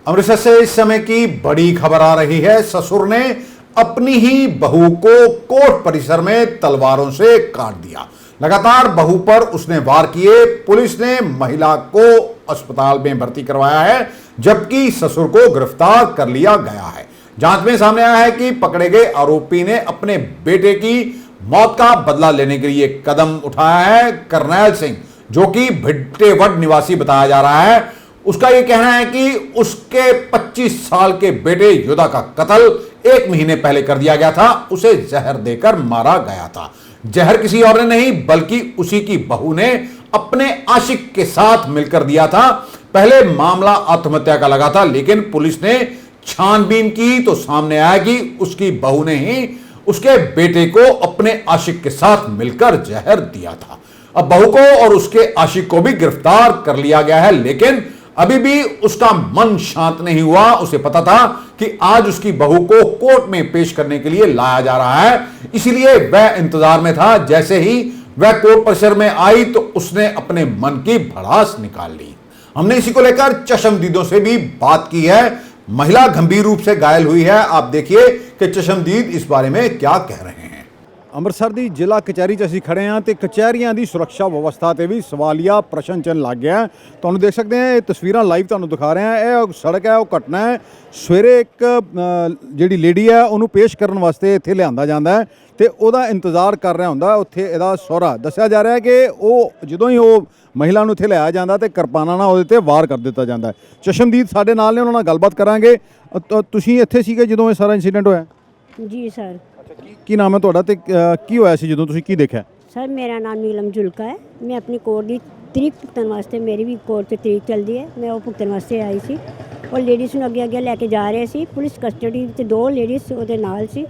अमृतसर से इस समय की बड़ी खबर आ रही है। ससुर ने अपनी ही बहू को कोर्ट परिसर में तलवारों से काट दिया। लगातार बहू पर उसने वार किए। पुलिस ने महिला को अस्पताल में भर्ती करवाया है, जबकि ससुर को गिरफ्तार कर लिया गया है। जांच में सामने आया है कि पकड़े गए आरोपी ने अपने बेटे की मौत का बदला लेने के लिए कदम उठाया है। करनैल सिंह, जो कि भिट्टेवड निवासी बताया जा रहा है, उसका यह कहना है कि उसके 25 साल के बेटे योदा का कत्ल 1 महीने पहले कर दिया गया था। उसे जहर देकर मारा गया था। जहर किसी और ने नहीं, बल्कि उसी की बहू ने अपने आशिक के साथ मिलकर दिया था। पहले मामला आत्महत्या का लगा था, लेकिन पुलिस ने छानबीन की तो सामने आया कि उसकी बहू ने ही उसके बेटे को अपने आशिक के साथ मिलकर जहर दिया था। अब बहू को और उसके आशिक को भी गिरफ्तार कर लिया गया है, लेकिन अभी भी उसका मन शांत नहीं हुआ। उसे पता था कि आज उसकी बहू को कोर्ट में पेश करने के लिए लाया जा रहा है, इसलिए वह इंतजार में था। जैसे ही वह कोर्ट परिसर में आई तो उसने अपने मन की भड़ास निकाल ली। हमने इसी को लेकर चश्मदीदों से भी बात की है। महिला गंभीर रूप से घायल हुई है। आप देखिए कि चश्मदीद इस बारे में क्या कह रहे हैं। ਅੰਮ੍ਰਿਤਸਰ ਦੀ ਜ਼ਿਲ੍ਹਾ ਕਚਹਿਰੀ 'ਚ ਅਸੀਂ ਖੜੇ ਹਾਂ ਤੇ ਕਚਹਿਰੀਆਂ ਦੀ ਸੁਰੱਖਿਆ ਵਿਵਸਥਾ ਤੇ ਵੀ ਸਵਾਲੀਆ ਪ੍ਰਸ਼ਨ ਚਿੰਨ੍ਹ ਲੱਗ ਗਿਆ। ਤੁਹਾਨੂੰ ਦੇਖ ਸਕਦੇ ਆ, ਇਹ ਤਸਵੀਰਾਂ ਲਾਈਵ ਤੁਹਾਨੂੰ ਦਿਖਾ ਰਹੇ ਹਾਂ। ਇਹ ਸੜਕ ਹੈ, ਉਹ ਘਟਨਾ ਹੈ। ਸਵੇਰੇ ਇੱਕ ਜਿਹੜੀ ਲੇਡੀ ਹੈ ਉਹਨੂੰ ਪੇਸ਼ ਕਰਨ ਵਾਸਤੇ ਇੱਥੇ ਲਿਆਂਦਾ ਜਾਂਦਾ ਹੈ ਤੇ ਉਹਦਾ ਇੰਤਜ਼ਾਰ ਕਰ ਰਿਹਾ ਹੁੰਦਾ ਉੱਥੇ ਇਹਦਾ ਸਹੁਰਾ। ਦੱਸਿਆ ਜਾ ਰਿਹਾ ਕਿ ਉਹ ਜਦੋਂ ਹੀ ਉਹ ਮਹਿਲਾ ਨੂੰ ਇੱਥੇ ਲਿਆਇਆ ਜਾਂਦਾ ਤੇ ਕਿਰਪਾਨਾਂ ਨਾਲ ਉਹਦੇ ਤੇ ਵਾਰ ਕਰ ਦਿੱਤਾ ਜਾਂਦਾ ਹੈ। ਚਸ਼ਮਦੀਦ ਸਾਡੇ ਨਾਲ ਨੇ, ਉਹਨਾਂ ਨਾਲ ਗੱਲਬਾਤ ਕਰਾਂਗੇ। ਤੁਸੀਂ ਇੱਥੇ ਸੀਗੇ ਜਦੋਂ ਇਹ ਸਾਰਾ ਇਨਸੀਡੈਂਟ ਹੋਇਆ? ਜੀ ਸਰ। ਕੀ ਨਾਮ ਹੈ ਤੁਹਾਡਾ ਤੇ ਕੀ ਹੋਇਆ ਸੀ ਜਦੋਂ ਤੁਸੀਂ ਕੀ ਦੇਖਿਆ? ਸਰ ਮੇਰਾ ਨਾਮ ਨੀਲਮ ਜੁਲਕਾ ਹੈ। ਮੈਂ ਆਪਣੀ ਕੋਰਟ ਦੀ ਤਰੀਕ ਭੁਗਤਣ ਵਾਸਤੇ, ਮੇਰੀ ਵੀ ਕੋਰਟ 'ਚ ਤਰੀਕ ਚੱਲਦੀ ਹੈ, ਮੈਂ ਉਹ ਭੁਗਤਣ ਵਾਸਤੇ ਆਈ ਸੀ। ਉਹ ਲੇਡੀਜ਼ ਨੂੰ ਅੱਗੇ ਲੈ ਕੇ ਜਾ ਰਹੇ ਸੀ। ਪੁਲਿਸ ਕਸਟਡੀ ਵਿੱਚ 2 ਲੇਡੀਜ਼ ਉਹਦੇ ਨਾਲ ਸੀ।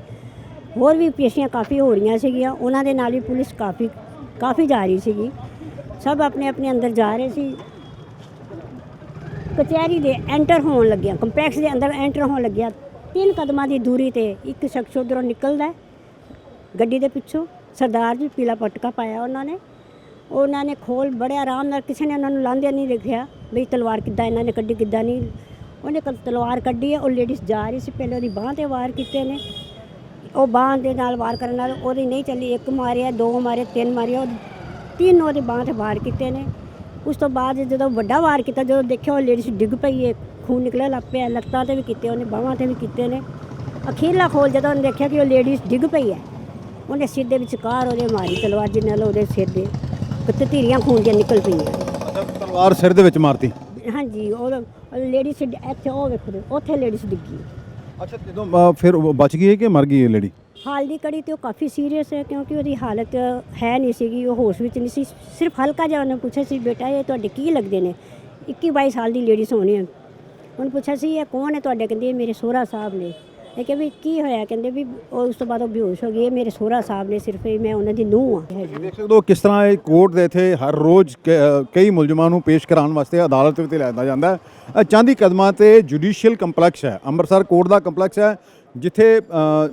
ਹੋਰ ਵੀ ਪੇਸ਼ੀਆਂ ਕਾਫੀ ਹੋ ਰਹੀਆਂ ਸੀਗੀਆਂ, ਉਹਨਾਂ ਦੇ ਨਾਲ ਵੀ ਪੁਲਿਸ ਕਾਫੀ ਜਾ ਰਹੀ ਸੀਗੀ। ਸਭ ਆਪਣੇ ਅੰਦਰ ਜਾ ਰਹੇ ਸੀ। ਕਚਹਿਰੀ ਦੇ ਐਂਟਰ ਹੋਣ ਲੱਗਿਆ, ਕੰਪਲੈਕਸ ਦੇ ਅੰਦਰ ਐਂਟਰ ਹੋਣ ਲੱਗਿਆ, 3 ਕਦਮਾਂ ਦੀ ਦੂਰੀ ਤੇ ਇੱਕ ਸ਼ਖਸ ਉੱਧਰੋਂ ਨਿਕਲਦਾ ਗੱਡੀ ਦੇ ਪਿੱਛੋਂ। ਸਰਦਾਰ ਜੀ ਪੀਲਾ ਪਟਕਾ ਪਾਇਆ ਉਹਨਾਂ ਨੇ ਖੋਲ ਬੜੇ ਆਰਾਮ ਨਾਲ, ਕਿਸੇ ਨੇ ਉਹਨਾਂ ਨੂੰ ਲਾਂਦੇ ਨਹੀਂ ਦੇਖਿਆ ਵੀ ਤਲਵਾਰ ਕਿੱਦਾਂ ਇਹਨਾਂ ਨੇ ਕੱਢੀ, ਕਿੱਦਾਂ ਨਹੀਂ। ਉਹਨੇ ਤਲਵਾਰ ਕੱਢੀ ਹੈ। ਉਹ ਲੇਡੀਜ਼ ਜਾ ਰਹੀ ਸੀ, ਪਹਿਲੇ ਉਹਦੀ ਬਾਂਹ 'ਤੇ ਵਾਰ ਕੀਤੇ ਨੇ। ਉਹ ਬਾਂਹ ਦੇ ਨਾਲ ਵਾਰ ਕਰਨ ਨਾਲ ਉਹਦੀ ਨਹੀਂ ਚੱਲੀ। 1 ਮਾਰਿਆ, 2 ਮਾਰੇ, 3 ਮਾਰਿਆ, 3 ਉਹਦੀ ਬਾਂਹ 'ਤੇ ਵਾਰ ਕੀਤੇ ਨੇ। ਉਸ ਤੋਂ ਬਾਅਦ ਜਦੋਂ ਵੱਡਾ ਵਾਰ ਕੀਤਾ, ਜਦੋਂ ਦੇਖਿਆ ਉਹ ਲੇਡੀਜ਼ ਡਿੱਗ ਪਈ ਹੈ, ਖੂਨ ਨਿਕਲਣ ਲੱਗ ਪਿਆ। ਲੱਤਾਂ 'ਤੇ ਵੀ ਕੀਤੇ ਉਹਨੇ, ਬਾਹਾਂ 'ਤੇ ਵੀ ਕੀਤੇ ਨੇ। ਅਖੀਰਲਾ ਖੋਲ ਜਦੋਂ ਉਹਨੇ ਦੇਖਿਆ ਕਿ ਉਹ ਲੇਡੀਜ਼ ਡਿੱਗ ਪਈ ਹੈ, ਉਹਨੇ ਸਿਰ ਦੇ ਵਿਚਕਾਰ ਉਹਦੇ ਮਾਰੀ ਤਲਵਾਰ, ਜਿਹਦੇ ਨਾਲ ਉਹਦੇ ਸਿਰ ਦੇ ਧੀਰੀਆਂ ਖੂਨ ਦੀਆਂ ਨਿਕਲ ਪਈਆਂ। ਤਲਵਾਰ ਸਿਰ ਦੇ ਵਿੱਚ ਮਾਰਤੀ? ਹਾਂਜੀ। ਉਹ ਲੇਡੀਜ਼ ਇੱਥੇ, ਉਹ ਵੇਖੋ ਉੱਥੇ ਲੇਡੀਜ਼ ਡਿੱਗੀ। ਅੱਛਾ, ਜਦੋਂ ਫਿਰ ਉਹ ਬਚ ਗਈ ਹੈ ਕਿ ਮਰ ਗਈ ਹੈ ਲੇਡੀ? ਹਾਲ ਦੀ ਕੜੀ ਤੇ ਉਹ ਕਾਫੀ ਸੀਰੀਅਸ ਹੈ, ਕਿਉਂਕਿ ਉਹਦੀ ਹਾਲਤ ਹੈ ਨਹੀਂ ਸੀਗੀ, ਉਹ ਹੋਸ਼ ਵਿੱਚ ਨਹੀਂ ਸੀ। ਸਿਰਫ ਹਲਕਾ ਜਿਹਾ ਉਹਨੇ ਪੁੱਛਿਆ ਸੀ, ਬੇਟਾ ਇਹ ਤੁਹਾਡੇ ਕੀ ਲੱਗਦੇ ਨੇ? 21-22 ਸਾਲ ਦੀ ਲੇਡੀਜ਼ ਹੋਣੀ ਹੈ। ਉਹਨੇ ਪੁੱਛਿਆ ਸੀ ਇਹ ਕੌਣ ਹੈ ਤੁਹਾਡੇ? ਕਹਿੰਦੇ ਮੇਰੇ ਸਹੁਰਾ ਸਾਹਿਬ ਨੇ। ਇਹ ਕਿ ਵੀ ਕੀ ਹੋਇਆ? ਕਹਿੰਦੇ ਵੀ ਉਸ ਤੋਂ ਬਾਅਦ ਉਹ ਬੇਹੋਸ਼ ਹੋ ਗਈ। ਇਹ ਮੇਰੇ ਸਹੁਰਾ ਸਾਹਿਬ ਨੇ, ਸਿਰਫ ਮੈਂ ਉਹਨਾਂ ਦੀ ਨੂੰਹ ਹਾਂ। ਦੇਖ ਸਕਦੇ ਹੋ ਕਿਸ ਤਰ੍ਹਾਂ ਇਹ ਕੋਰਟ ਦੇ ਇੱਥੇ ਹਰ ਰੋਜ਼ ਕਈ ਮੁਲਜ਼ਮਾਂ ਨੂੰ ਪੇਸ਼ ਕਰਾਉਣ ਵਾਸਤੇ ਅਦਾਲਤ ਵਿੱਚ ਲਿਆਂਦਾ ਜਾਂਦਾ ਹੈ। ਚਾਂਦੀ ਕਦਮਾਂ ਤੇ ਜੁਡੀਸ਼ੀਅਲ ਕੰਪਲੈਕਸ ਹੈ, ਅੰਮ੍ਰਿਤਸਰ ਕੋਰਟ ਦਾ ਕੰਪਲੈਕਸ ਹੈ, ਜਿੱਥੇ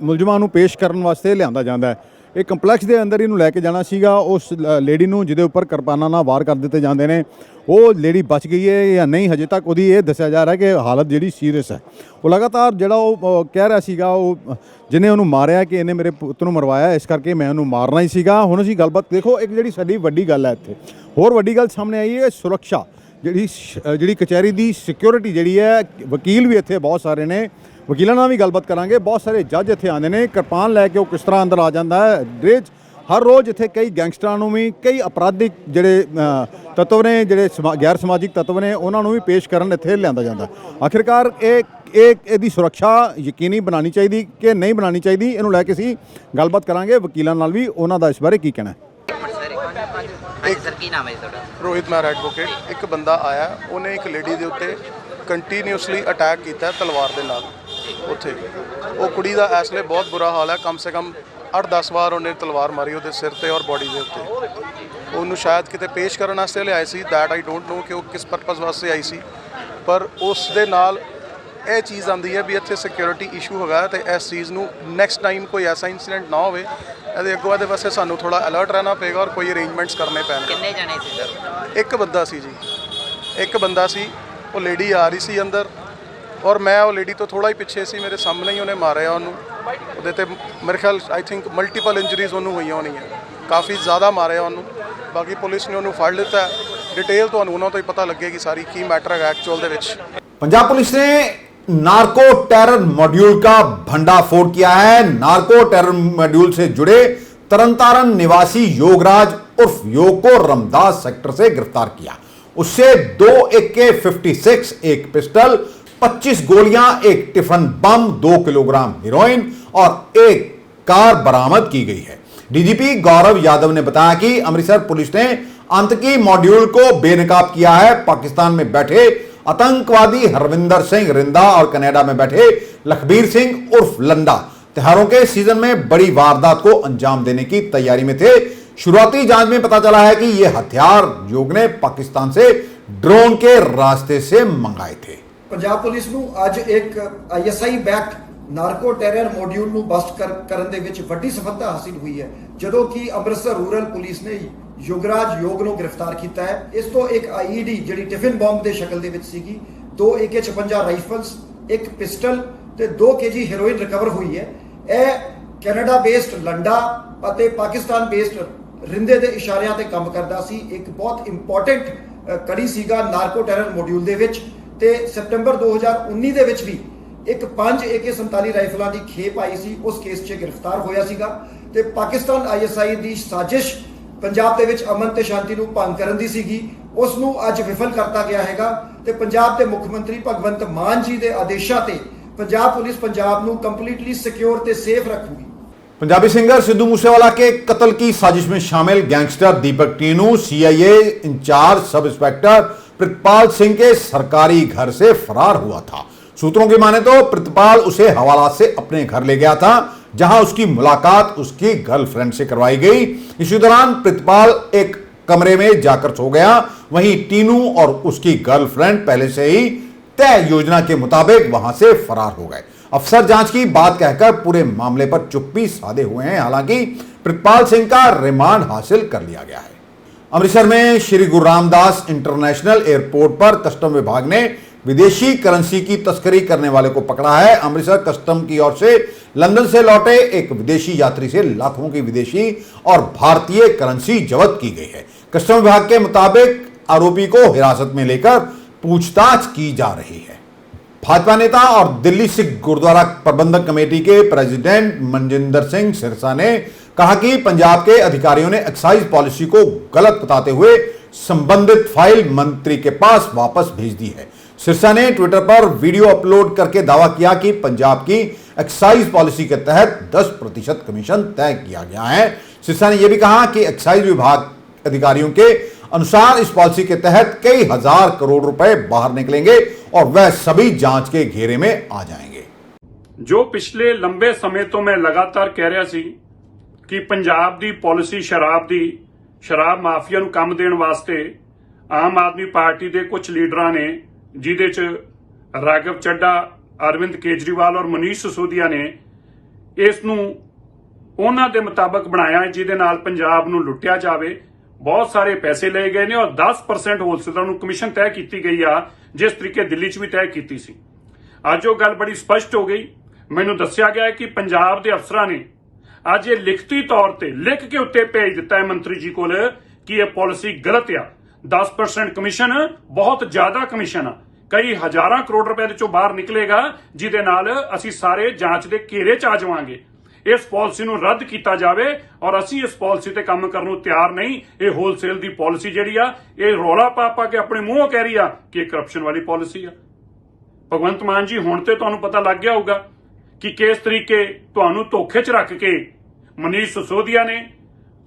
ਮੁਲਜ਼ਮਾਂ ਨੂੰ ਪੇਸ਼ ਕਰਨ ਵਾਸਤੇ ਲਿਆਂਦਾ ਜਾਂਦਾ ਹੈ। ਇਹ ਕੰਪਲੈਕਸ ਦੇ ਅੰਦਰ ਇਹਨੂੰ ਲੈ ਕੇ ਜਾਣਾ ਸੀਗਾ। ਉਸ ਲੇਡੀ ਨੂੰ ਜਿਹਦੇ ਉੱਪਰ ਕਿਰਪਾਨਾਂ ਨਾਲ ਵਾਰ ਕਰ ਦਿੱਤੇ ਜਾਂਦੇ ਨੇ, ਉਹ ਲੇਡੀ ਬਚ ਗਈ ਹੈ ਜਾਂ ਨਹੀਂ, ਹਜੇ ਤੱਕ ਉਹਦੀ ਇਹ ਦੱਸਿਆ ਜਾ ਰਿਹਾ ਕਿ ਹਾਲਤ ਜਿਹੜੀ ਸੀਰੀਅਸ ਹੈ। ਉਹ ਲਗਾਤਾਰ ਜਿਹੜਾ ਉਹ ਕਹਿ ਰਿਹਾ ਸੀਗਾ, ਉਹ ਜਿਹਨੇ ਉਹਨੂੰ ਮਾਰਿਆ ਕਿ ਇਹਨੇ ਮੇਰੇ ਪੁੱਤ ਨੂੰ ਮਰਵਾਇਆ, ਇਸ ਕਰਕੇ ਮੈਂ ਉਹਨੂੰ ਮਾਰਨਾ ਹੀ ਸੀਗਾ। ਹੁਣ ਅਸੀਂ ਗੱਲਬਾਤ ਦੇਖੋ, ਇੱਕ ਜਿਹੜੀ ਸਾਡੀ ਵੱਡੀ ਗੱਲ ਹੈ ਇੱਥੇ, ਹੋਰ ਵੱਡੀ ਗੱਲ ਸਾਹਮਣੇ ਆਈ ਹੈ ਸੁਰੱਖਿਆ। ਜਿਹੜੀ ਕਚਹਿਰੀ ਦੀ ਸਿਕਿਉਰਿਟੀ ਜਿਹੜੀ ਹੈ, ਵਕੀਲ ਵੀ ਇੱਥੇ ਬਹੁਤ ਸਾਰੇ ਨੇ, ਵਕੀਲਾਂ ਨਾਲ ਵੀ ਗੱਲਬਾਤ ਕਰਾਂਗੇ। ਬਹੁਤ ਸਾਰੇ ਜੱਜ ਇੱਥੇ ਆਉਂਦੇ ਨੇ, ਕਿਰਪਾਨ ਲੈ ਕੇ ਉਹ ਕਿਸ ਤਰ੍ਹਾਂ ਅੰਦਰ ਆ ਜਾਂਦਾ ਹੈ। ਡਰੇਜ ਹਰ ਰੋਜ਼ ਇੱਥੇ ਕਈ ਗੈਂਗਸਟਰਾਂ ਨੂੰ ਵੀ, ਕਈ ਅਪਰਾਧਿਕ ਜਿਹੜੇ ਤੱਤਵ ਨੇ, ਜਿਹੜੇ ਗੈਰ ਸਮਾਜਿਕ ਤੱਤਵ ਨੇ, ਉਹਨਾਂ ਨੂੰ ਵੀ ਪੇਸ਼ ਕਰਨ ਇੱਥੇ ਲਿਆਂਦਾ ਜਾਂਦਾ। ਆਖਿਰਕਾਰ ਇਹਦੀ ਸੁਰੱਖਿਆ ਯਕੀਨੀ ਬਣਾਉਣੀ ਚਾਹੀਦੀ ਕਿ ਨਹੀਂ ਬਣਾਉਣੀ ਚਾਹੀਦੀ, ਇਹਨੂੰ ਲੈ ਕੇ ਅਸੀਂ ਗੱਲਬਾਤ ਕਰਾਂਗੇ ਵਕੀਲਾਂ ਨਾਲ ਵੀ, ਉਹਨਾਂ ਦਾ ਇਸ ਬਾਰੇ ਕੀ ਕਹਿਣਾ ਹੈ। ਸਰ ਕੀ ਨਾਮ ਹੈ ਤੁਹਾਡਾ? ਰੋਹਿਤ ਮੈਰ ਐਡਵੋਕੇਟ। ਇੱਕ ਬੰਦਾ ਆਇਆ, ਉਹਨੇ ਇੱਕ ਲੇਡੀ ਦੇ ਉੱਤੇ ਕੰਟੀਨਿਊਸਲੀ ਅਟੈਕ ਕੀਤਾ ਤਲਵਾਰ ਦੇ ਨਾਲ। ਉੱਥੇ ਉਹ ਕੁੜੀ ਦਾ ਇਸ ਵੇਲੇ ਬਹੁਤ ਬੁਰਾ ਹਾਲ ਹੈ। ਕਮ ਸੇ ਕਮ 8-10 ਵਾਰ ਉਹਨੇ ਤਲਵਾਰ ਮਾਰੀ ਉਹਦੇ ਸਿਰ ਤੇ ਔਰ ਬੋਡੀ ਦੇ ਉੱਤੇ। ਉਹਨੂੰ ਸ਼ਾਇਦ ਕਿਤੇ ਪੇਸ਼ ਕਰਨ ਵਾਸਤੇ ਲਿਆਏ ਸੀ, ਦੈਟ ਆਈ ਡੋਂਟ ਨੋ ਕਿ ਉਹ ਕਿਸ ਪਰਪਸ ਵਾਸਤੇ ਆਈ ਸੀ, ਪਰ ਉਸ ਦੇ ਨਾਲ ਇਹ ਚੀਜ਼ ਆਉਂਦੀ ਹੈ ਵੀ ਇੱਥੇ ਸਿਕਿਉਰਿਟੀ ਇਸ਼ੂ ਹੈਗਾ। ਤੇ ਇਸ ਚੀਜ਼ ਨੂੰ ਨੈਕਸਟ ਟਾਈਮ ਕੋਈ ਐਸਾ ਇਨਸੀਡੈਂਟ ਨਾ ਹੋਵੇ, ਇਹਦੇ ਅੱਗੋਂ ਇਹਦੇ ਵਾਸਤੇ ਸਾਨੂੰ ਥੋੜਾ ਅਲਰਟ ਰਹਿਣਾ ਪਏਗਾ ਔਰ ਕੋਈ ਅਰੇਂਜਮੈਂਟਸ ਕਰਨੇ ਪੈਣਗੇ। ਕਿੰਨੇ ਜਾਣੇ ਸੀ ਸਰ? ਇੱਕ ਬੰਦਾ ਸੀ ਜੀ, ਇੱਕ ਬੰਦਾ ਸੀ। ਉਹ ਲੇਡੀ ਆ ਰਹੀ ਸੀ ਅੰਦਰ, ਔਰ ਮੈਂ ਉਹ ਲੇਡੀ ਤੋਂ ਥੋੜਾ ਹੀ ਪਿੱਛੇ ਸੀ, ਮੇਰੇ ਸਾਹਮਣੇ ਹੀ ਉਹਨੇ ਮਾਰਿਆ ਉਹਨੂੰ। ਉਹਦੇ ਤੇ ਮੇਰੇ ਖਿਆਲ ਆਈ ਥਿੰਕ ਮਲਟੀਪਲ ਇੰਜਰੀਜ਼ ਉਹਨੂੰ ਹੋਈਆਂ ਹੋਣੀਆਂ, ਕਾਫੀ ਜ਼ਿਆਦਾ ਮਾਰਿਆ ਉਹਨੂੰ। ਬਾਕੀ ਪੁਲਿਸ ਨੇ ਉਹਨੂੰ ਫੜ ਲਿੱਤਾ। डिटेल तो ਉਹਨਾਂ ਤੋਂ ਹੀ ਪਤਾ ਲੱਗੇਗੀ ਸਾਰੀ ਕੀ मैटर है एक्चुअल ਦੇ ਵਿੱਚ। पंजाब पुलिस ने नार्को टेरर मॉड्यूल का भंडाफोड़ किया है। नार्को टेरर मॉड्यूल से जुड़े तरनतारन निवासी योगराज उर्फ योग को रमदास सेक्टर से गिरफ्तार किया। उससे 2 AK-56, एक पिस्टल, 25 गोलियां, एक टिफिन बम, 2 किलोग्राम हेरोइन और एक कार बरामद की गई है। डीजीपी गौरव यादव ने बताया कि अमृतसर पुलिस ने आतंकी मॉड्यूल को बेनकाब किया है। पाकिस्तान में बैठे आतंकवादी हरविंदर सिंह रिंदा और कनाडा में बैठे लखबीर सिंह उर्फ लंडा त्योहारों के सीजन में बड़ी वारदात को अंजाम देने की तैयारी में थे। शुरुआती जांच में पता चला है कि यह हथियार योग ने पाकिस्तान से ड्रोन के रास्ते से मंगाए थे। पंजाब पुलिस ਨੂੰ ਅੱਜ ਇੱਕ ISI backed narco terror module ਨੂੰ ਬਸਟ ਕਰਨ ਦੇ ਵਿੱਚ ਵੱਡੀ ਸਫਲਤਾ ਹਾਸਿਲ ਹੋਈ ਹੈ, ਜਦੋਂ ਕਿ ਅੰਮ੍ਰਿਤਸਰ ਰੂਰਲ ਪੁਲਿਸ ਨੇ ਯੁਗਰਾਜ ਯੋਗ ਨੂੰ ਗ੍ਰਿਫਤਾਰ ਕੀਤਾ ਹੈ। ਇਸ ਤੋਂ ਇੱਕ IED ਜਿਹੜੀ ਟਿਫਿਨ ਬੰਬ ਦੇ ਸ਼ਕਲ ਦੇ ਵਿੱਚ ਸੀਗੀ, 2 AK-56 ਰਾਈਫਲਸ, ਇੱਕ ਪਿਸਟਲ ਤੇ 2 kg ਹੈਰੋਇਨ ਰਿਕਵਰ ਹੋਈ ਹੈ। ਇਹ ਕੈਨੇਡਾ ਬੇਸਡ ਲੰਡਾ ਅਤੇ ਪਾਕਿਸਤਾਨ ਬੇਸਡ ਰਿੰਦੇ ਦੇ ਇਸ਼ਾਰਿਆਂ ਤੇ ਕੰਮ ਕਰਦਾ ਸੀ। ਇੱਕ ਬਹੁਤ ਇੰਪੋਰਟੈਂਟ ਕੜੀ ਸੀਗਾ ਨਾਰਕੋ ਟੈਰਰ ਮੋਡਿਊਲ ਦੇ ਵਿੱਚ। ਤੇ ਸਤੰਬਰ 2019 ਦੇ ਵਿੱਚ ਵੀ ਇੱਕ 5 AK-47 ਰਾਈਫਲਾਂ ਦੀ ਖੇਪ ਆਈ ਸੀ, ਉਸ ਕੇਸ 'ਚ ਗ੍ਰਿਫਤਾਰ ਹੋਇਆ ਸੀਗਾ। ਤੇ ਪਾਕਿਸਤਾਨ ISI ਦੀ ਸਾਜ਼ਿਸ਼ ਪੰਜਾਬ ਦੇ ਵਿੱਚ ਅਮਨ ਤੇ ਸ਼ਾਂਤੀ ਨੂੰ ਭੰਗ ਕਰਨ ਦੀ ਸੀਗੀ, ਉਸ ਨੂੰ ਅੱਜ ਵਿਫਲ ਕਰਤਾ ਗਿਆ ਹੈਗਾ। ਤੇ ਪੰਜਾਬ ਦੇ ਮੁੱਖ ਮੰਤਰੀ ਭਗਵੰਤ ਮਾਨ ਜੀ ਦੇ ਆਦੇਸ਼ਾਂ ਤੇ ਪੰਜਾਬ ਪੁਲਿਸ ਪੰਜਾਬ ਨੂੰ ਕੰਪਲੀਟਲੀ ਸਿਕਿਉਰ ਤੇ ਸੇਫ ਰੱਖੂਗੀ। पंजाबी सिंगर सिद्धू मूसेवाला के कत्ल की साजिश में शामिल gangster Deepak Tinu CIA incharge sub inspector Pritpal Singh के सरकारी घर से फरार हुआ था। सूत्रों की माने तो प्रितपाल उसे हवालात से अपने घर ले गया था, जहां उसकी मुलाकात उसकी गर्लफ्रेंड से करवाई गई। इसी दौरान प्रितपाल एक कमरे में जाकर सो गया। वहीं टीनू और उसकी गर्लफ्रेंड पहले से ही तय योजना के मुताबिक वहां से फरार हो गए। अफसर जांच की बात कहकर पूरे मामले पर चुप्पी साधे हुए हैं। हालांकि प्रितपाल सिंह का रिमांड हासिल कर लिया गया है। अमृतसर में श्री गुरु रामदास इंटरनेशनल एयरपोर्ट पर कस्टम विभाग ने विदेशी करेंसी की तस्करी करने वाले को पकड़ा है। अमृतसर कस्टम की ओर से लंदन से लौटे एक विदेशी यात्री से लाखों की विदेशी और भारतीय करेंसी जब्त की गई है। कस्टम विभाग के मुताबिक आरोपी को हिरासत में लेकर पूछताछ की जा रही है। भाजपा नेता और दिल्ली सिख गुरुद्वारा प्रबंधक कमेटी के प्रेसिडेंट मनजिंदर सिंह सिरसा ने कहा कि पंजाब के अधिकारियों ने एक्साइज पॉलिसी को गलत बताते हुए संबंधित फाइल मंत्री के पास वापस भेज दी है। सिरसा ने ट्विटर पर वीडियो अपलोड करके दावा किया कि पंजाब की एक्साइज पॉलिसी के तहत 10% कमीशन तय किया गया है। सिरसा ने यह भी कहा कि एक्साइज विभाग अधिकारियों के अनुसार इस पॉलिसी के तहत कई हजार करोड़ रुपए बाहर निकलेंगे और वह सभी जांच के घेरे में आ जाएंगे। जो पिछले लंबे समय तो मैं लगातार कह रहा सी कि पंजाब दी पॉलिसी शराब माफिया ਨੂੰ ਕੰਮ ਦੇਣ ਵਾਸਤੇ ਆਮ ਆਦਮੀ ਪਾਰਟੀ ਦੇ ਕੁਝ ਲੀਡਰਾਂ ਨੇ, ਜਿਹਦੇ ਚ ਰਾਘਵ ਚੱਡਾ, ਅਰਵਿੰਦ ਕੇਜਰੀਵਾਲ ਔਰ ਮਨੀਸ਼ ਸਿਸੋਦੀਆ ਨੇ ਇਸ ਨੂੰ ਉਹਨਾਂ ਦੇ ਮੁਤਾਬਕ ਬਣਾਇਆ, ਜਿਹਦੇ ਨਾਲ ਪੰਜਾਬ ਨੂੰ ਲੁੱਟਿਆ ਜਾਵੇ। ਬਹੁਤ ਸਾਰੇ ਪੈਸੇ ਲਏ ਗਏ ਨੇ ਔਰ 10% ਹੋਲਸੇਲਰ ਨੂੰ ਕਮਿਸ਼ਨ ਤੈਅ ਕੀਤੀ ਗਈ ਆ, ਜਿਸ ਤਰੀਕੇ ਦਿੱਲੀ 'ਚ ਵੀ ਤੈਅ ਕੀਤੀ ਸੀ। ਅੱਜ ਉਹ ਗੱਲ ਬੜੀ ਸਪਸ਼ਟ ਹੋ ਗਈ। ਮੈਨੂੰ ਦੱਸਿਆ ਗਿਆ ਕਿ ਪੰਜਾਬ ਦੇ ਅਫਸਰਾਂ ਨੇ ਅੱਜ ਇਹ ਲਿਖਤੀ ਤੌਰ ਤੇ ਲਿਖ ਕੇ ਉੱਤੇ ਭੇਜ ਦਿੱਤਾ ਹੈ ਮੰਤਰੀ ਜੀ ਕੋਲ ਕਿ ਇਹ ਪਾਲਿਸੀ ਗਲਤ ਆ। 10% ਕਮਿਸ਼ਨ ਬਹੁਤ ਜ਼ਿਆਦਾ ਕਮਿਸ਼ਨ ਆ, ਕਈ ਹਜ਼ਾਰਾਂ ਕਰੋੜ ਰੁਪਏ ਦੇ ਚੋਂ ਬਾਹਰ ਨਿਕਲੇਗਾ, ਜਿਹਦੇ ਨਾਲ ਅਸੀਂ ਸਾਰੇ ਜਾਂਚ ਦੇ ਘੇਰੇ 'ਚ ਆ ਜਾਵਾਂਗੇ। ਇਸ ਪਾਲਿਸੀ ਨੂੰ ਰੱਦ ਕੀਤਾ ਜਾਵੇ ਔਰ ਅਸੀਂ ਇਸ ਪਾਲਿਸੀ ਤੇ ਕੰਮ ਕਰਨ ਨੂੰ ਤਿਆਰ ਨਹੀਂ। ਇਹ ਹੋਲਸੇਲ ਦੀ ਪਾਲਿਸੀ ਜਿਹੜੀ ਆ, ਇਹ ਰੌਲਾ ਪਾ ਕੇ ਆਪਣੇ ਮੂੰਹੋਂ ਕਹਿ ਰਹੀ ਆ ਕਿ ਇਹ ਕਰਪਸ਼ਨ ਵਾਲੀ ਪਾਲਿਸੀ ਆ। ਭਗਵੰਤ ਮਾਨ ਜੀ, ਹੁਣ ਤੇ ਤੁਹਾਨੂੰ ਪਤਾ ਲੱਗ ਗਿਆ ਹੋਊਗਾ ਕਿ ਕਿਸ ਤਰੀਕੇ ਤੁਹਾਨੂੰ ਧੋਖੇ 'ਚ ਰੱਖ ਕੇ ਮਨੀਸ਼ ਸਿਸੋਦੀਆ ਨੇ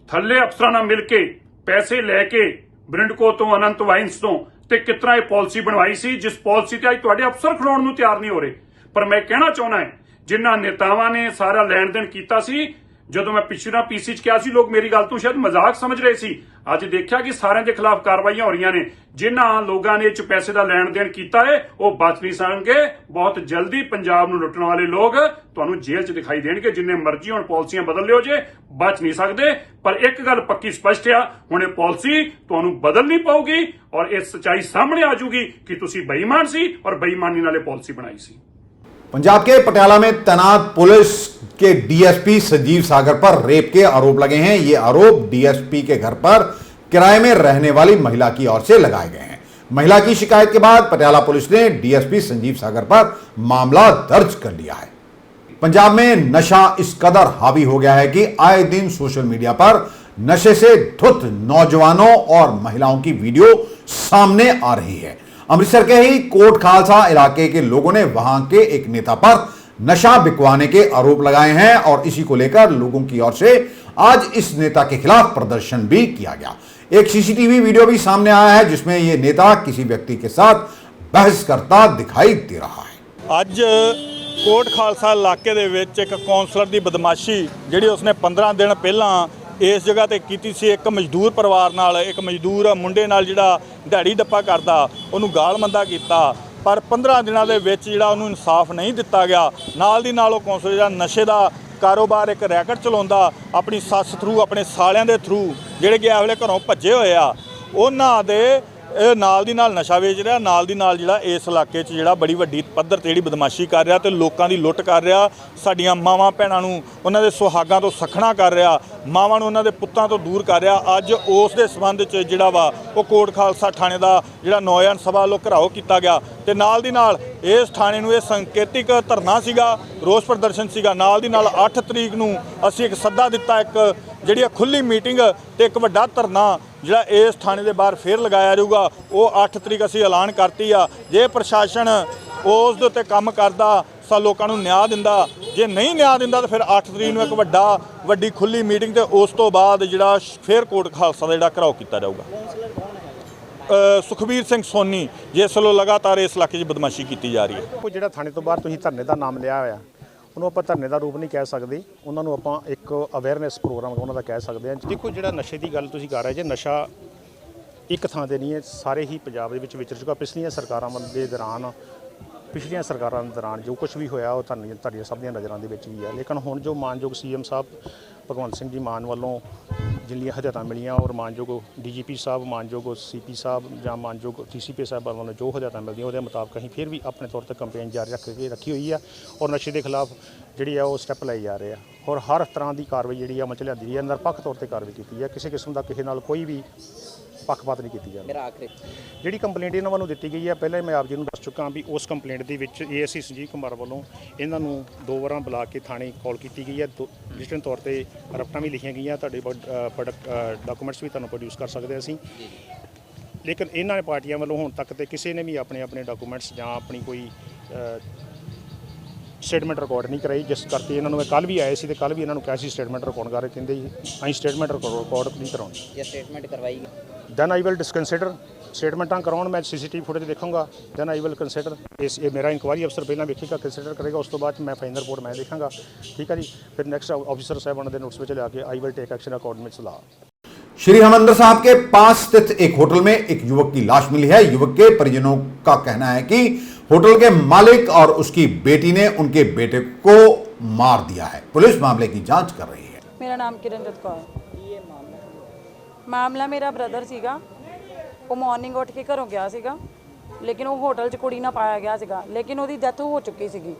ਥੱਲੇ ਅਫਸਰਾਂ ਨਾਲ ਮਿਲ ਕੇ ਪੈਸੇ ਲੈ ਕੇ ਬ੍ਰਿੰਡਕੋ ਤੋਂ, ਅਨੰਤ ਵਾਈਨਸ ਤੋਂ, ਤੇ ਕਿਸ ਤਰ੍ਹਾਂ ਇਹ ਪਾਲਿਸੀ ਬਣਵਾਈ ਸੀ, ਜਿਸ ਪਾਲਿਸੀ ਤੇ ਅੱਜ ਤੁਹਾਡੇ ਅਫਸਰ ਖੜਾਉਣ ਨੂੰ ਤਿਆਰ ਨਹੀਂ ਹੋ ਰਹੇ। ਪਰ ਮੈਂ ਕਹਿਣਾ ਚਾਹੁੰਦਾ ਹਾਂ, ਜਿਨ੍ਹਾਂ ਨੇਤਾਵਾਂ ਨੇ ਸਾਰਾ ਲੈਣ ਦੇਣ ਕੀਤਾ ਸੀ, ਜਦੋਂ ਮੈਂ ਪਿਛਲਾ ਪੀਸੀ ਚ ਕਿਹਾ ਸੀ ਲੋਕ ਮੇਰੀ ਗੱਲ ਤੋਂ ਸ਼ਾਇਦ ਮਜ਼ਾਕ ਸਮਝ ਰਹੇ ਸੀ। ਅੱਜ ਦੇਖਿਆ ਕਿ ਸਾਰਿਆਂ ਦੇ ਖਿਲਾਫ ਕਾਰਵਾਈਆਂ ਹੋ ਰਹੀਆਂ ਨੇ। ਜਿਨ੍ਹਾਂ ਲੋਕਾਂ ਨੇ ਇਹ ਚ ਪੈਸੇ ਦਾ ਲੈਣ ਦੇਣ ਕੀਤਾ ਹੈ ਉਹ ਬਚ ਨਹੀਂ ਸਕਣਗੇ। ਬਹੁਤ ਜਲਦੀ ਪੰਜਾਬ ਨੂੰ ਲੁੱਟਣ ਵਾਲੇ ਲੋਕ ਤੁਹਾਨੂੰ ਜੇਲ੍ਹ ਚ ਦਿਖਾਈ ਦੇਣਗੇ। ਜਿੰਨੇ ਮਰਜ਼ੀ ਹੁਣ ਪਾਲਿਸੀਆਂ ਬਦਲ ਲਿਓ ਜੇ, ਬਚ ਨਹੀਂ ਸਕਦੇ। ਪਰ ਇੱਕ ਗੱਲ ਪੱਕੀ ਸਪਸ਼ਟ ਆ, ਹੁਣ ਇਹ ਪਾਲਿਸੀ ਤੁਹਾਨੂੰ ਬਦਲਣੀ ਪਊਗੀ ਔਰ ਇਹ ਸੱਚਾਈ ਸਾਹਮਣੇ ਆ ਜਾਊਗੀ ਕਿ ਤੁਸੀਂ ਬੇईमान ਸੀ और बेईमानी नाले पॉलिसी बनाई सी। पंजाब के पटियाला में तैनात पुलिस के डीएसपी संजीव सागर पर रेप के आरोप लगे हैं। ये आरोप डीएसपी के घर पर किराए में रहने वाली महिला की ओर से लगाए गए हैं। महिला की शिकायत के बाद पटियाला पुलिस ने डीएसपी संजीव सागर पर मामला दर्ज कर लिया है। पंजाब में नशा इस कदर हावी हो गया है कि आए दिन सोशल मीडिया पर नशे से धुत नौजवानों और महिलाओं की वीडियो सामने आ रही है। अमृतसर के ही कोट खालसा इलाके के लोगों ने वहां के एक नेता पर नशा बिकवाने के आरोप लगाए हैं और इसी को लेकर लोगों की ओर से आज इस नेता के खिलाफ प्रदर्शन भी किया गया। एक सीसीटीवी वीडियो भी सामने आया है जिसमें यह नेता किसी व्यक्ति के साथ बहस करता दिखाई दे रहा है। ਅੱਜ ਕੋਟ ਖਾਲਸਾ ਇਲਾਕੇ ਦੇ ਵਿੱਚ ਇੱਕ ਕਾਉਂਸਲਰ ਦੀ ਬਦਮਾਸ਼ੀ ਜਿਹੜੀ ਉਸਨੇ 15 ਦਿਨ ਪਹਿਲਾਂ ਇਸ ਜਗ੍ਹਾ ਤੇ ਕੀਤੀ ਸੀ। ਇੱਕ ਮਜ਼ਦੂਰ ਪਰਿਵਾਰ ਨਾਲ, ਇੱਕ ਮਜ਼ਦੂਰ ਮੁੰਡੇ ਨਾਲ ਜਿਹੜਾ ਦਿਹਾੜੀ ਡੱਪਾ ਕਰਦਾ, ਉਹਨੂੰ ਗਾਲ ਮੰਦਾ ਕੀਤਾ। ਪਰ 15 ਦਿਨਾਂ ਦੇ ਵਿੱਚ ਜਿਹੜਾ ਉਹਨੂੰ ਇਨਸਾਫ ਨਹੀਂ ਦਿੱਤਾ ਗਿਆ। ਨਾਲ ਦੀ ਨਾਲ ਉਹ ਕੌਂਸਲਰ ਜਿਹੜਾ ਨਸ਼ੇ ਦਾ ਕਾਰੋਬਾਰ, ਇੱਕ ਰੈਕਟ ਚਲਾਉਂਦਾ ਆਪਣੀ ਸੱਸ ਥਰੂ, ਆਪਣੇ ਸਾਲਿਆਂ ਦੇ ਥਰੂ, ਜਿਹੜੇ ਕਿ ਇਸ ਵੇਲੇ ਘਰੋਂ ਭੱਜੇ ਹੋਏ ਆ, ਉਹਨਾਂ ਦੇ ਇਹ ਨਾਲ ਦੀ ਨਾਲ ਨਸ਼ਾ ਵੇਚ ਰਿਹਾ। ਨਾਲ ਦੀ ਨਾਲ ਜਿਹੜਾ ਇਸ ਇਲਾਕੇ 'ਚ ਜਿਹੜਾ ਬੜੀ ਵੱਡੀ ਪੱਧਰ 'ਤੇ ਜਿਹੜੀ ਬਦਮਾਸ਼ੀ ਕਰ ਰਿਹਾ ਤੇ ਲੋਕਾਂ ਦੀ ਲੁੱਟ ਕਰ ਰਿਹਾ। ਸਾਡੀਆਂ ਮਾਵਾਂ ਭੈਣਾਂ ਨੂੰ ਉਹਨਾਂ ਦੇ ਸੁਹਾਗਾਂ ਤੋਂ ਸੱਖਣਾ ਕਰ ਰਿਹਾ, ਮਾਵਾਂ ਨੂੰ ਉਹਨਾਂ ਦੇ ਪੁੱਤਾਂ ਤੋਂ ਦੂਰ ਕਰ ਰਿਹਾ। ਅੱਜ ਉਸ ਦੇ ਸੰਬੰਧ 'ਚ ਜਿਹੜਾ ਵਾ ਉਹ ਕੋਟ ਖਾਲਸਾ ਥਾਣੇ ਦਾ ਜਿਹੜਾ ਨੌਜਵਾਨ ਸਭਾ ਵੱਲੋਂ ਘਿਰਾਓ ਕੀਤਾ ਗਿਆ ਤੇ ਨਾਲ ਦੀ ਨਾਲ ਇਸ ਥਾਣੇ ਨੂੰ ਇਹ ਸੰਕੇਤਿਕ ਧਰਨਾ ਸੀਗਾ, ਰੋਸ ਪ੍ਰਦਰਸ਼ਨ ਸੀਗਾ। ਨਾਲ ਦੀ ਨਾਲ 8 ਤਰੀਕ ਨੂੰ ਅਸੀਂ ਇੱਕ ਸੱਦਾ ਦਿੱਤਾ, ਇੱਕ ਜਿਹੜੀ ਖੁੱਲ੍ਹੀ ਮੀਟਿੰਗ ਤੇ ਇੱਕ ਵੱਡਾ ਧਰਨਾ ਜਿਹੜਾ ਇਸ ਥਾਣੇ ਦੇ ਬਾਹਰ ਫੇਰ ਲਗਾਇਆ ਜਾਊਗਾ। ਉਹ 8 ਤਰੀਕ ਅਸੀਂ ਐਲਾਨ ਕਰਤੀ ਆ। ਜੇ ਪ੍ਰਸ਼ਾਸਨ ਉਸ ਦੇ ਉੱਤੇ ਕੰਮ ਕਰਦਾ ਸਾ ਲੋਕਾਂ ਨੂੰ ਨਿਆਂ ਦਿੰਦਾ, ਜੇ ਨਹੀਂ ਨਿਆਂ ਦਿੰਦਾ ਤਾਂ ਫਿਰ 8 ਤਰੀਕ ਨੂੰ ਇੱਕ ਵੱਡੀ ਖੁੱਲ੍ਹੀ ਮੀਟਿੰਗ ਤੇ ਉਸ ਤੋਂ ਬਾਅਦ ਜਿਹੜਾ ਫੇਰ ਕੋਟ ਖਾਲਸਾ ਦਾ ਜਿਹੜਾ ਘਿਰਾਓ ਕੀਤਾ ਜਾਊਗਾ। ਸੁਖਬੀਰ ਸਿੰਘ ਸੋਨੀ ਜਿਸ ਵੱਲੋਂ ਲਗਾਤਾਰ ਇਸ ਇਲਾਕੇ 'ਚ ਬਦਮਾਸ਼ੀ ਕੀਤੀ ਜਾ ਰਹੀ ਹੈ। ਉਹ ਜਿਹੜਾ ਥਾਣੇ ਤੋਂ ਬਾਹਰ ਤੁਸੀਂ ਧਰਨੇ ਦਾ ਨਾਮ ਲਿਆ ਹੋਇਆ, ਉਹਨੂੰ ਆਪਾਂ ਧਰਨੇ ਦਾ ਰੂਪ ਨਹੀਂ ਕਹਿ ਸਕਦੇ, ਉਹਨਾਂ ਨੂੰ ਆਪਾਂ ਇੱਕ ਅਵੇਅਰਨੈਸ ਪ੍ਰੋਗਰਾਮ ਉਹਨਾਂ ਦਾ ਕਹਿ ਸਕਦੇ ਹਾਂ। ਦੇਖੋ, ਜਿਹੜਾ ਨਸ਼ੇ ਦੀ ਗੱਲ ਤੁਸੀਂ ਕਰ ਰਹੇ ਜੇ, ਨਸ਼ਾ ਇੱਕ ਥਾਂ 'ਤੇ ਨਹੀਂ ਹੈ, ਸਾਰੇ ਹੀ ਪੰਜਾਬ ਦੇ ਵਿੱਚ ਵਿਚਰ ਚੁੱਕਾ। ਪਿਛਲੀਆਂ ਸਰਕਾਰਾਂ ਦੇ ਦੌਰਾਨ ਜੋ ਕੁਝ ਵੀ ਹੋਇਆ ਉਹ ਤੁਹਾਡੀਆਂ ਸਭ ਦੀਆਂ ਨਜ਼ਰਾਂ ਦੇ ਵਿੱਚ ਵੀ ਹੈ। ਲੇਕਿਨ ਹੁਣ ਜੋ ਮਾਨਯੋਗ ਸੀਐਮ ਸਾਹਿਬ ਭਗਵੰਤ ਸਿੰਘ ਜੀ ਮਾਨ ਵੱਲੋਂ ਜਿਹੜੀਆਂ ਹਦਾਇਤਾਂ ਮਿਲੀਆਂ ਔਰ ਮਾਨਯੋਗ ਡੀਜੀਪੀ ਸਾਹਿਬ, ਮਾਨਯੋਗ ਸੀਪੀ ਸਾਹਿਬ ਜਾਂ ਮਾਨਯੋਗ ਡੀਸੀਪੀ ਸਾਹਿਬ ਵੱਲੋਂ ਜੋ ਹਦਾਇਤਾਂ ਮਿਲਦੀਆਂ ਉਹਦੇ ਮੁਤਾਬਕ ਅਸੀਂ ਫਿਰ ਵੀ ਆਪਣੇ ਤੌਰ 'ਤੇ ਕੰਪੇਨ ਜਾਰੀ ਰੱਖੀ ਹੋਈ ਆ ਔਰ ਨਸ਼ੇ ਦੇ ਖਿਲਾਫ ਜਿਹੜੀ ਆ ਉਹ ਸਟੈਪ ਲਏ ਜਾ ਰਹੇ ਆ ਔਰ ਹਰ ਤਰ੍ਹਾਂ ਦੀ ਕਾਰਵਾਈ ਜਿਹੜੀ ਆ ਅਮਲ 'ਚ ਲਿਆਂਦੀ ਹੈ। ਨਿਰਪੱਖ ਤੌਰ 'ਤੇ ਕਾਰਵਾਈ ਕੀਤੀ ਹੈ, ਕਿਸੇ ਕਿਸਮ ਦਾ ਕਿਸੇ ਨਾਲ ਕੋਈ ਵੀ ਪੱਖਪਾਤ ਨਹੀਂ ਕੀਤੀ ਜਾਂਦੀ। ਜਿਹੜੀ ਕੰਪਲੇਂਟ ਇਹਨਾਂ ਵੱਲੋਂ ਦਿੱਤੀ ਗਈ ਹੈ, ਪਹਿਲਾਂ ਮੈਂ ਆਪ ਜੀ ਨੂੰ ਦੱਸ ਚੁੱਕਾ ਵੀ ਉਸ ਕੰਪਲੇਂਟ ਦੇ ਵਿੱਚ ਏਐਸਆਈ ਸੰਜੀਵ ਕੁਮਾਰ ਵੱਲੋਂ ਇਹਨਾਂ ਨੂੰ 2 ਵਾਰਾਂ ਬੁਲਾ ਕੇ ਥਾਣੇ ਕਾਲ ਕੀਤੀ ਗਈ ਹੈ। ਰਿਟਨ ਤੌਰ ਤੇ ਰਿਪੋਰਟਾਂ ਵੀ ਲਿਖੀਆਂ ਗਈਆਂ, ਤੁਹਾਡੇ ਡਾਕੂਮੈਂਟਸ ਵੀ ਤੁਹਾਨੂੰ ਪ੍ਰੋਡਿਊਸ ਕਰ ਸਕਦੇ ਹਾਂ ਅਸੀਂ। ਲੇਕਿਨ ਇਹਨਾਂ ਨੇ ਪਾਰਟੀਆਂ ਵੱਲੋਂ ਹੁਣ ਤੱਕ ਤੇ ਕਿਸੇ ਨੇ ਵੀ ਆਪਣੇ ਡਾਕੂਮੈਂਟਸ ਜਾਂ ਆਪਣੀ ਕੋਈ ਸਟੇਟਮੈਂਟ ਰਿਕਾਰਡ ਨਹੀਂ ਕਰਾਈ, ਜਿਸ ਕਰਕੇ ਇਹਨਾਂ ਨੂੰ ਕੱਲ੍ਹ ਵੀ ਆਏ ਸੀ ਤੇ ਕੱਲ੍ਹ ਵੀ ਇਹਨਾਂ ਨੂੰ ਕਿਹਾ ਸੀ ਸਟੇਟਮੈਂਟ ਰਿਕਾਰਡ ਕਰਕੇ, ਕਹਿੰਦੇ ਜੀ ਅਸੀਂ ਸਟੇਟਮੈਂਟ ਰਿਕਾਰਡ ਨਹੀਂ ਕਰਾਉਣੀ। ਜੇ ਸਟੇਟਮੈਂਟ ਕਰਵਾਈ ਦੈਨ ਆਈ ਵਿਲ ਡਿਸਕਨਸੀਡਰ। ਸਟੇਟਮੈਂਟਾਂ ਕਰਾਉਣ, ਮੈਂ ਸੀਸੀਟੀਵੀ ਫੁਟੇਜ ਦੇਖਾਂਗਾ, ਦੈਨ ਆਈ ਵਿਲ ਕੰਸੀਡਰ। ਇਹ ਮੇਰਾ ਇਨਕੁਆਇਰੀ ਅਫਸਰ ਪਹਿਲਾਂ ਵੇਖੇਗਾ, ਕੰਸੀਡਰ ਕਰੇਗਾ, ਉਸ ਤੋਂ ਬਾਅਦ ਮੈਂ ਫਾਈਨਲ ਰਿਪੋਰਟ ਮੈਂ ਦੇਖਾਂਗਾ। ਠੀਕ ਹੈ ਜੀ, ਫਿਰ ਨੈਕਸਟ ਆਫਿਸਰ ਸਾਹਿਬਾਨ ਦੇ ਨੋਟਿਸ ਵਿੱਚ ਲਿਆ ਕੇ I will take action according with law. Shri Harmandir Sahib के पास स्थित एक होटल में एक युवक की लाश मिली है। युवक के परिजनों का कहना है कि होटल के मालिक और उसकी बेटी ने उनके बेटे को मार दिया है। पुलिस मामले की जांच कर रही है। मेरा नाम किरणजोत कौर। मामला मेरा ब्रदर सीगा, वो मॉर्निंग उठ के घरों गया सीगा, लेकिन वो होटल 'ਚ कुड़ी ना पाया गया सीगा, लेकिन ਉਹਦੀ ਡੈਥ ਹੋ ਚੁੱਕੀ ਸੀਗੀ,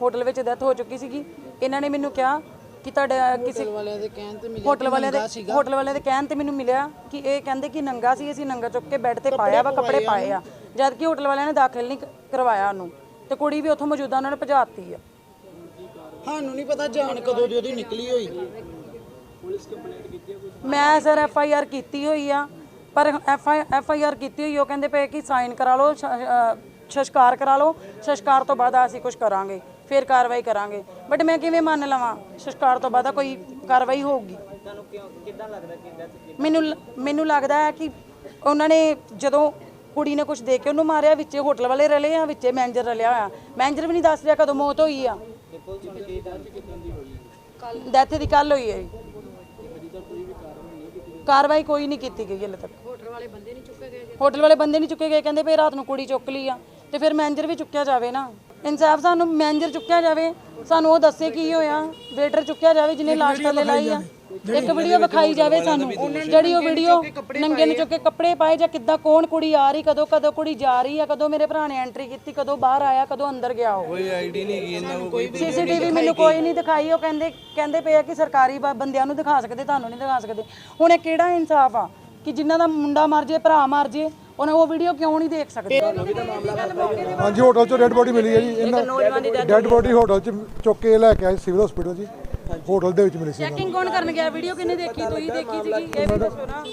ਹੋਟਲ ਵਿੱਚ ਡੈਥ ਹੋ ਚੁੱਕੀ ਸੀਗੀ। ਇਹਨਾਂ ਨੇ ਮੈਨੂੰ ਕਿਹਾ ਕਿ ਤੁਹਾਡਾ ਕਿਸੇ ਹੋਟਲ ਵਾਲਿਆਂ ਦੇ ਕਹਿਣ ਤੇ ਮੈਨੂੰ ਮਿਲਿਆ ਕਿ ਇਹ ਕਹਿੰਦੇ ਕਿ ਨੰਗਾ ਸੀ, ਅਸੀਂ ਨੰਗਾ ਚੁੱਕ ਕੇ ਬੈੱਡ ਤੇ ਪਾਇਆ ਵਾ, ਕੱਪੜੇ ਪਾਏ ਆ, ਜਦ ਕਿ ਹੋਟਲ ਵਾਲਿਆਂ ਨੇ ਦਾਖਲ ਨਹੀਂ ਕਰਵਾਇਆ ਉਹਨੂੰ ਤੇ ਕੁੜੀ ਵੀ ਉੱਥੋਂ ਮੌਜੂਦਾ ਉਹਨਾਂ ਨੇ ਭਜਾਤੀ ਆ। ਸਾਨੂੰ ਨਹੀਂ ਪਤਾ ਜਾਣ ਕਦੋਂ ਦੀ ਉਹਦੀ ਨਿਕਲੀ ਹੋਈ। ਮੈਂ ਸਰ FIR ਕੀਤੀ ਹੋਈ ਆ, ਪਰ FIR ਕੀਤੀ ਹੋਈ, ਉਹ ਕਹਿੰਦੇ ਪਏ ਕਿ ਸਾਈਨ ਕਰਾ ਲਓ, ਸੰਸਕਾਰ ਕਰਾ ਲਓ, ਸੰਸਕਾਰ ਤੋਂ ਬਾਅਦ ਅਸੀਂ ਕੁਝ ਕਰਾਂਗੇ, ਫਿਰ ਕਾਰਵਾਈ ਕਰਾਂਗੇ। ਬਟ ਮੈਂ ਕਿਵੇਂ ਮੰਨ ਲਵਾਂ ਸੰਸਕਾਰ ਤੋਂ ਬਾਅਦ ਕੋਈ ਕਾਰਵਾਈ ਹੋਊਗੀ? ਮੈਨੂੰ ਲੱਗਦਾ ਹੈ ਕਿ ਉਹਨਾਂ ਨੇ ਜਦੋਂ ਕੁੜੀ ਨੇ ਕੁਝ ਦੇ ਕੇ ਉਹਨੂੰ ਮਾਰਿਆ, ਵਿੱਚ ਹੋਟਲ ਵਾਲੇ ਰਲੇ ਆ, ਵਿੱਚ ਮੈਨੇਜਰ ਰਲਿਆ ਹੋਇਆ। ਮੈਨੇਜਰ ਵੀ ਨਹੀਂ ਦੱਸ ਰਿਹਾ ਕਦੋਂ ਮੌਤ ਹੋਈ ਆ। ਡੈਥ ਦੀ ਕੱਲ ਹੋਈ ਹੈ। ਕਾਰਵਾਈ ਕੋਈ ਨਹੀਂ ਕੀਤੀ ਗਈ ਹਲੇ ਤੱਕ। ਹੋਟਲ ਵਾਲੇ ਬੰਦੇ ਨਹੀਂ ਚੁੱਕੇ ਗਏ ਕਹਿੰਦੇ ਭਈ ਰਾਤ ਨੂੰ ਕੁੜੀ ਚੁੱਕ ਲਈ ਆ, ਤੇ ਫਿਰ ਮੈਨੇਜਰ ਵੀ ਚੁੱਕਿਆ ਜਾਵੇ ਨਾ। ਇਨਸਾਫ ਸਾਨੂੰ ਮੈਨੇਜਰ ਚੁੱਕਿਆ ਜਾਵੇ, ਸਾਨੂੰ ਉਹ ਦੱਸੇ ਕੀ ਹੋਇਆ। ਵੇਟਰ ਚੁੱਕਿਆ ਜਾਵੇ ਜਿਹਨੇ ਲਾਸ਼ ਥੱਲੇ ਲਾਈ ਆ। ਇੱਕ ਵੀਡੀਓ ਵਿਖਾਈ ਜਾਵੇ ਸਾਨੂੰ, ਜਿਹੜੀ ਉਹ ਵੀਡੀਓ ਨੰਗੇ ਨੂੰ ਚੁੱਕ ਕੇ ਕੱਪੜੇ ਪਾਏ ਜਾਂ ਕਿੱਦਾਂ, ਕੌਣ ਕੁੜੀ ਆ ਰਹੀ, ਕਦੋਂ ਕੁੜੀ ਜਾ ਰਹੀ ਆ, ਕਦੋਂ ਮੇਰੇ ਭਰਾ ਨੇ ਐਂਟਰੀ ਕੀਤੀ, ਕਦੋਂ ਬਾਹਰ ਆਇਆ, ਕਦੋਂ ਅੰਦਰ ਗਿਆ। ਉਹ ਕੋਈ ਆਈਡੀ ਨਹੀਂ ਹੈਗੀ ਇਹਨਾਂ ਨੂੰ, ਕੋਈ ਸੀਸੀਟੀਵੀ ਮੈਨੂੰ ਕੋਈ ਨਹੀਂ ਦਿਖਾਈ। ਉਹ ਕਹਿੰਦੇ ਪਏ ਆ ਕਿ ਸਰਕਾਰੀ ਬੰਦਿਆਂ ਨੂੰ ਦਿਖਾ ਸਕਦੇ, ਤੁਹਾਨੂੰ ਨਹੀਂ ਦਿਖਾ ਸਕਦੇ। ਹੁਣ ਇਹ ਕਿਹੜਾ ਇਨਸਾਫ ਆ ਕਿ ਜਿਨ੍ਹਾਂ ਦਾ ਮੁੰਡਾ ਮਰ ਜੇ, ਭਰਾ ਮਰ ਜੇ, ਉਹਨਾਂ ਉਹ ਵੀਡੀਓ ਕਿਉਂ ਨਹੀਂ ਦੇਖ ਸਕਦੇ? ਹਾਂਜੀ, ਹੋਟਲ 'ਚੋਂ ਡੈੱਡ ਬੋਡੀ ਮਿਲੀ ਹੈ ਜੀ। ਇਹਨਾਂ ਡੈੱਡ ਬੋਡੀ ਹੋਟਲ 'ਚ ਚੁੱਕ ਕੇ ਲੈ ਕੇ ਆਏ ਸਿਵਲ ਹਸਪੀਟਲ ਜੀ। ਹੋਟਲ ਦੇ ਵਿੱਚ ਮਿਲੀ ਸੀ। ਚੈਕਿੰਗ ਕੌਣ ਕਰਨ ਗਿਆ? ਵੀਡੀਓ ਕਿਹਨੇ ਦੇਖੀ? ਤੁਸੀਂ ਦੇਖੀ ਸੀਗੀ? ਇਹ ਵੀ ਦੱਸੋ ਨਾ।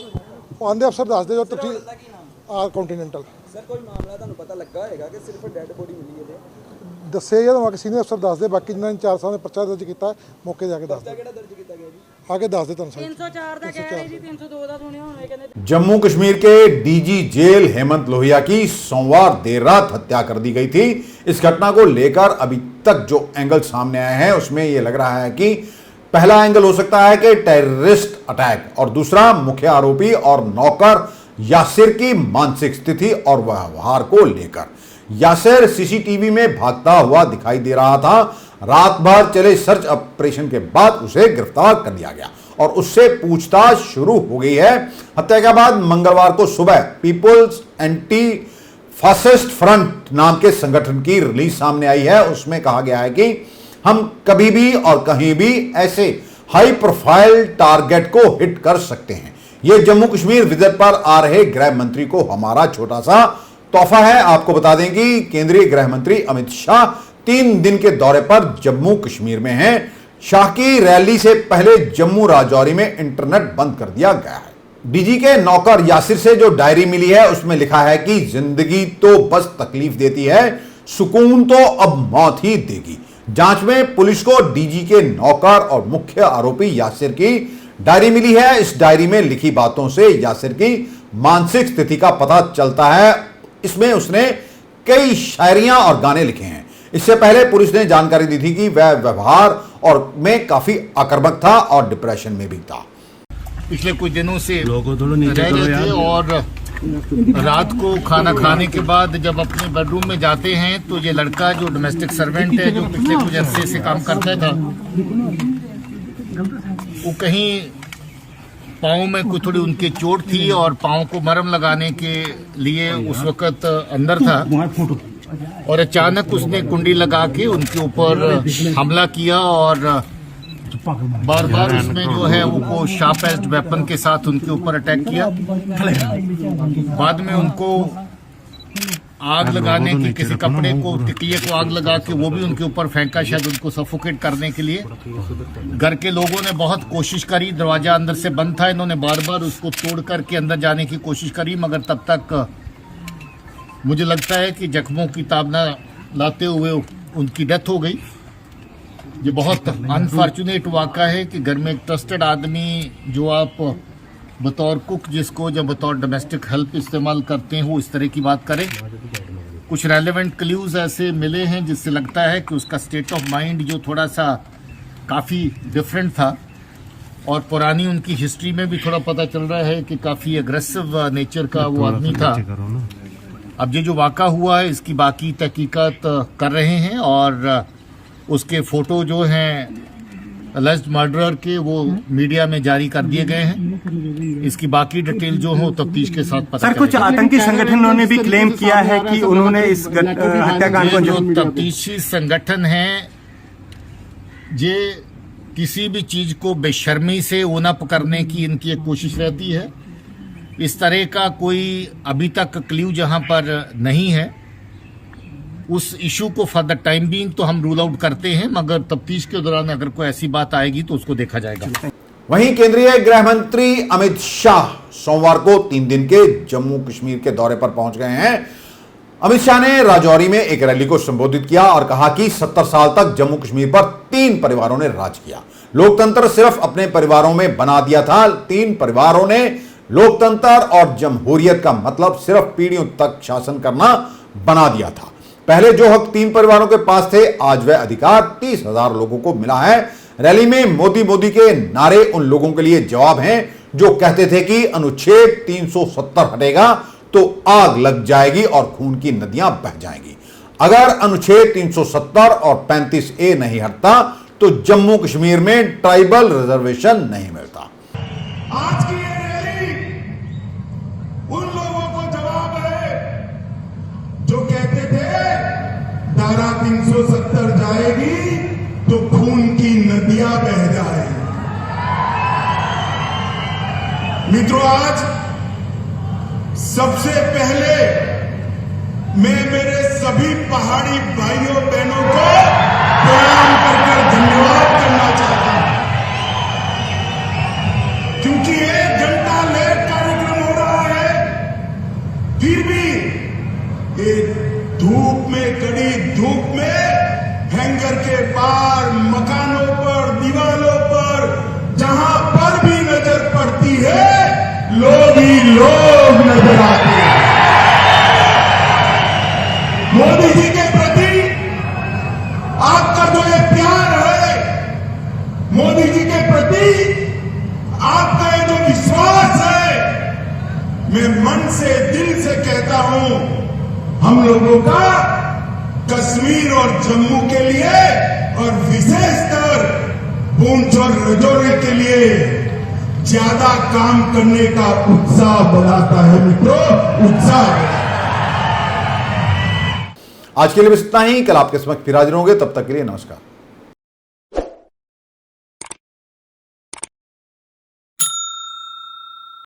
ਆਂਦੇ ਅਫਸਰ ਦੱਸਦੇ ਜੋ ਤੁਸੀਂ ਕੰਟੀਨੈਂਟਲ। ਸਰ ਕੋਈ ਮਾਮਲਾ ਤੁਹਾਨੂੰ ਪਤਾ ਲੱਗਾ ਹੋਏਗਾ ਕਿ ਸਿਰਫ ਡੈੱਡ ਬੋਡੀ ਮਿਲੀ ਹੈ? ਦੱਸੇ ਜਾਂ ਕਿ ਸੀਨੀਅਰ ਅਫਸਰ ਦੱਸਦੇ, ਬਾਕੀ ਜਿਨ੍ਹਾਂ ਨੇ 4 ਸਾਲ ਦੇ ਪਰਚਾ ਦਰਜ ਕੀਤਾ ਮੌਕੇ ਜਾ ਕੇ ਦੱਸਦੇ। ਕਿਹੜਾ ਦਰਜ ਕੀਤਾ ਗਿਆ ਜੀ? आगे दस दे 304 ਦਾ ਕਹਿ ਰਹੇ ਜੀ, 302 ਦਾ ਸੁਣਿਆ ਹੋਣਾ ਕਹਿੰਦੇ। जम्मू कश्मीर के डीजी जेल हेमंत लोहिया की सोमवार देर रात हत्या कर दी गई थी। इस घटना को लेकर अभी तक जो एंगल सामने आए हैं उसमें यह लग रहा है कि पहला एंगल हो सकता है कि टेररिस्ट अटैक, और दूसरा मुख्य आरोपी और नौकर यासिर की मानसिक स्थिति और व्यवहार को लेकर। यासिर सीसीटीवी में भागता हुआ दिखाई दे रहा था। रात भर चले सर्च ऑपरेशन के बाद उसे गिरफ्तार कर लिया गया और उससे पूछताछ शुरू हो गई है। हत्या के बाद मंगलवार को सुबह पीपुल्स एंटी फासिस्ट फ्रंट नाम के संगठन की रिलीज सामने आई है। उसमें कहा गया है कि हम कभी भी और कहीं भी ऐसे हाई प्रोफाइल टारगेट को हिट कर सकते हैं। यह जम्मू कश्मीर विजिट पर आ रहे गृह मंत्री को हमारा छोटा सा तोहफा है। आपको बता दें कि केंद्रीय गृह मंत्री अमित शाह 3 दिन के दौरे पर जम्मू कश्मीर में हैं। शाह की रैली से पहले जम्मू राजौरी में इंटरनेट बंद कर दिया गया है। डीजी के नौकर यासिर से जो डायरी मिली है उसमें लिखा है कि जिंदगी तो बस तकलीफ देती है, सुकून तो अब मौत ही देगी। जांच में पुलिस को डीजी के नौकर और मुख्य आरोपी यासिर की डायरी मिली है। इस डायरी में लिखी बातों से यासिर की मानसिक स्थिति का पता चलता है। इसमें उसने कई शायरियां और गाने लिखे हैं। इससे पहले पुलिस ने जानकारी दी थी कि वह व्यवहार और में काफी आक्रामक था और डिप्रेशन में भी था। पिछले कुछ दिनों से रह रहे थे और रात को खाना खाने के बाद जब अपने बेडरूम में जाते हैं तो ये लड़का जो डोमेस्टिक सर्वेंट है, जो पिछले कुछ अरसे से काम करता था, वो कहीं पाँव में कोई थोड़ी उनकी चोट थी और पाँव को मरहम लगाने के लिए उस वक्त अंदर था और अचानक उसने कुंडी लगा के उनके ऊपर हमला किया और बार बार उसने जो है वो शार्प एज्ड वेपन के साथ उनके ऊपर अटैक किया। बाद में उनको आग लगाने की, किसी कपड़े को, टिकिए को आग लगा के वो भी उनके ऊपर फेंका, शायद उनको सफोकेट करने के लिए। घर के लोगों ने बहुत कोशिश करी, दरवाजा अंदर से बंद था, इन्होंने बार बार उसको तोड़ करके अंदर जाने की कोशिश करी, मगर तब तक मुझे लगता है कि जख्मों की ताबना लाते हुए उनकी डेथ हो गई। ये बहुत अनफॉर्चुनेट वाक़ा है कि घर में एक ट्रस्टेड आदमी जो आप बतौर कुक जिसको जब बतौर डोमेस्टिक हेल्प इस्तेमाल करते हैं वो इस तरह की बात करें। कुछ रेलेवेंट क्ल्यूज ऐसे मिले हैं जिससे लगता है कि उसका स्टेट ऑफ माइंड जो थोड़ा सा काफ़ी डिफरेंट था और पुरानी उनकी हिस्ट्री में भी थोड़ा पता चल रहा है कि काफ़ी एग्रेसिव नेचर का वो आदमी था। अब ये जो वाक़ा हुआ है इसकी बाकी तहकीकात कर रहे हैं और उसके फ़ोटो जो हैं अलेज्ड मर्डरर के वो मीडिया में जारी कर दिए गए हैं। इसकी बाकी डिटेल जो हो तफ्तीश के साथ पता सर, कुछ आतंकी संगठनों ने भी क्लेम किया है कि उन्होंने इस हत्याकांड को, जो तफ्तीशी संगठन हैं ये किसी भी चीज को बेशर्मी से ओनअप करने की इनकी एक कोशिश रहती है। इस तरह का कोई अभी तक क्ल्यू जहां पर नहीं है, उस इशू को फॉर द टाइम बीइंग तो हम रूल आउट करते हैं, मगर तफ्तीश के दौरान अगर कोई ऐसी बात आएगी तो उसको देखा जाएगा। वहीं केंद्रीय गृह मंत्री अमित शाह सोमवार को 3 दिन के जम्मू कश्मीर के दौरे पर पहुंच गए हैं। अमित शाह ने राजौरी में एक रैली को संबोधित किया और कहा कि 70 साल तक जम्मू कश्मीर पर 3 परिवारों ने राज किया। लोकतंत्र सिर्फ अपने परिवारों में बना दिया था। 3 परिवारों ने लोकतंत्र और जमहूरियत का मतलब सिर्फ पीढ़ियों तक शासन करना बना दिया था। पहले जो हक 3 परिवारों के पास थे, आज वह अधिकार 30,000 लोगों को मिला है। रैली में मोदी मोदी के नारे उन लोगों के लिए जवाब हैं जो कहते थे कि अनुच्छेद 370 हटेगा तो आग लग जाएगी और खून की नदियां बह जाएंगी। अगर अनुच्छेद 370 और 35A नहीं हटता तो जम्मू कश्मीर में ट्राइबल रिजर्वेशन नहीं मिलता। आज की ये रैली उन लोगों को जवाब है जो कहते थे धारा 370 जाएगी तो खून की नदियां बह जाएगी। मित्रों, आज सबसे पहले मैं मेरे सभी पहाड़ी भाइयों बहनों को प्रणाम कर धन्यवाद करना चाहता हूं, क्योंकि 1 घंटा लेट कार्यक्रम हो रहा है, फिर भी एक धूप में, कड़ी धूप में, हैंगर के पार, मकानों पर, दीवारों पर, जहां पर भी नजर पड़ती है लोग ही लोग नजर आते हैं। मोदी जी के प्रति आपका जो ये प्यार है, मोदी जी के प्रति आपका ये जो विश्वास है, मैं मन से, दिल से कहता हूं, हम लोगों का कश्मीर और जम्मू के लिए और विशेषकर पूंछ और राजौरी के लिए ज्यादा काम करने का उत्साह बढ़ाता है। मित्रों, उत्साह। आज के लिए बस इतना ही। कल आपके समक्ष फिर हाजिर होंगे, तब तक के लिए नमस्कार।